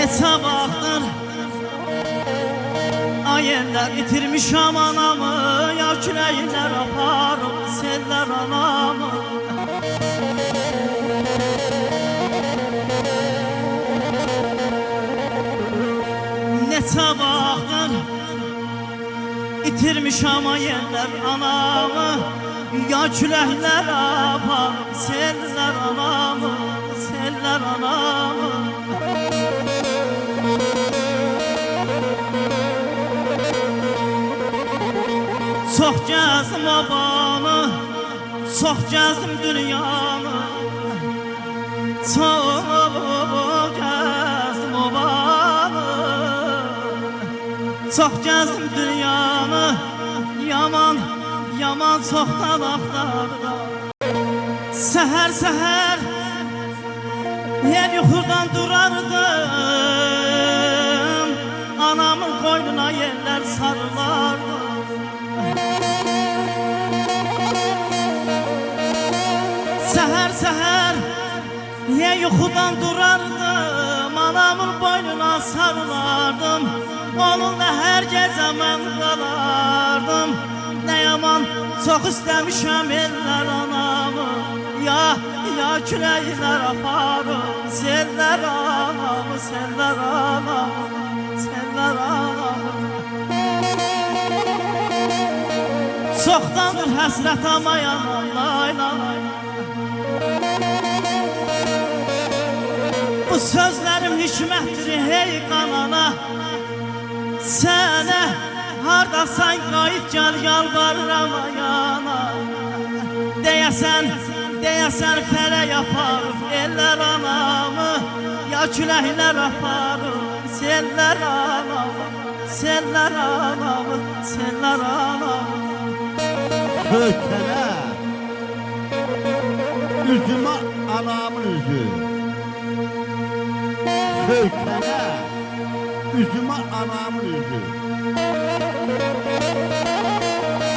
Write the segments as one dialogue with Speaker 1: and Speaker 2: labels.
Speaker 1: sabahdır ayetler itirmiş anamı, ya küleyler aparım seller anamı. Ne sabahdır itirmiş ayetler anamı, ya küleyler aparım seller anamı, seller anamı. Çox gəzdim obanı, çox gəzdim dünyanı, çox gəzdim obanı, çox gəzdim dünyanı, yaman, yaman çoxdan axtardım. Səhər, səhər, yer yuxudan durardım, anamın qoynuna yerlər sarılardı. Səhər, səhər, niyə yuxudan durardım, anamın boynuna sarılardım, onunla hər gecə mən qalardım. Nə yaman çox istəmişəm ellər anamı, ya küləklər aparım sellər anamı, sellər anamı, sellər anamı. Çoxdandır həsrət amayanam, lay lay. Bu sözlerim hikmətdir hey qanana, sənə hardasan qayıt gəl yalvarıram ayana. Deyəsən fələk aparıb ellər anamı, ya küləklər aparıb sellər anamı, sellər anamı, sellər anamı.
Speaker 2: Sökənə üzümə anamın üzü, sökənə üzümə anamın üzü,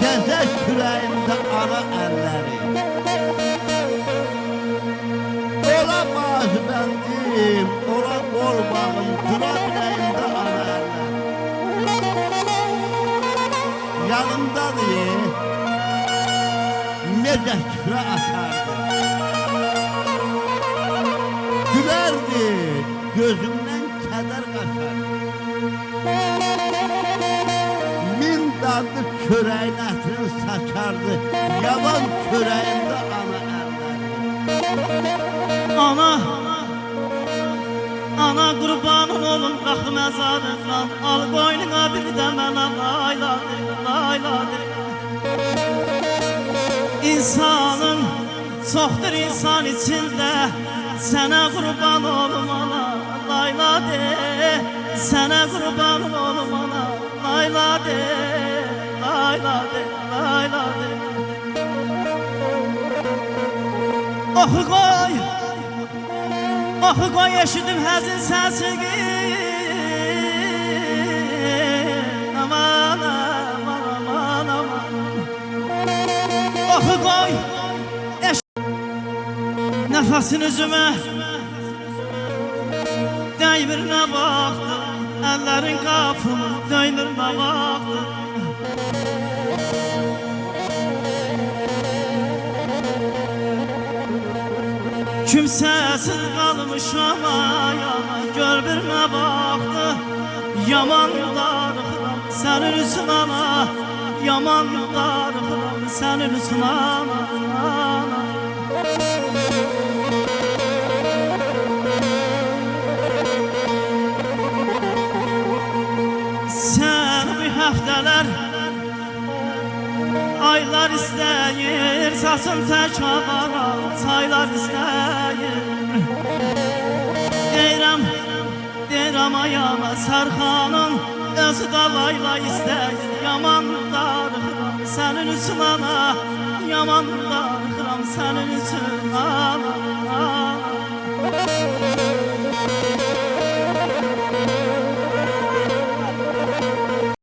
Speaker 2: gəzək kürəyimdə ana əlləri, ola bazı bəndim, ola qol bağım, dura biləyimdə ana əlləri. Yanımdadır, necə küfrə atardı, gülərdi, gözümdən kədər qaçar. Min dadlı çörəyin ətrini saçardı, yavan çörəyində ana əlləri.
Speaker 1: Ana qurbanın olun qalx məzarından, al qoynuna bir də mənə layladı, layladı. İnsanın çoxdur insan içində, sənə qurban olum ana, layladı. Sənə qurban olum ana, layladı, layladı, layladı. Oxu qoy, oxu qoy eşidim həzin səsini, aman, aman, aman, aman. Oxu qoy, nəfəsin üzümə dəymir nə vaxtı, əllərin qapımı döynür nə vaxtı. Kimsəsiz qalmışam ayana, gör bir nə vaxtı, yaman darıxıram sənin üçün ana, yaman darıxıram sənin üçün ana. Sən bu həftələr, aylar istəyir, sasın tək havara, çaylar istəyir. Deyirəm ayana sarxanın, özü də layla istəyir. Yaman darıxıram sənin üçün ana, yaman darıxıram sənin üçün ana.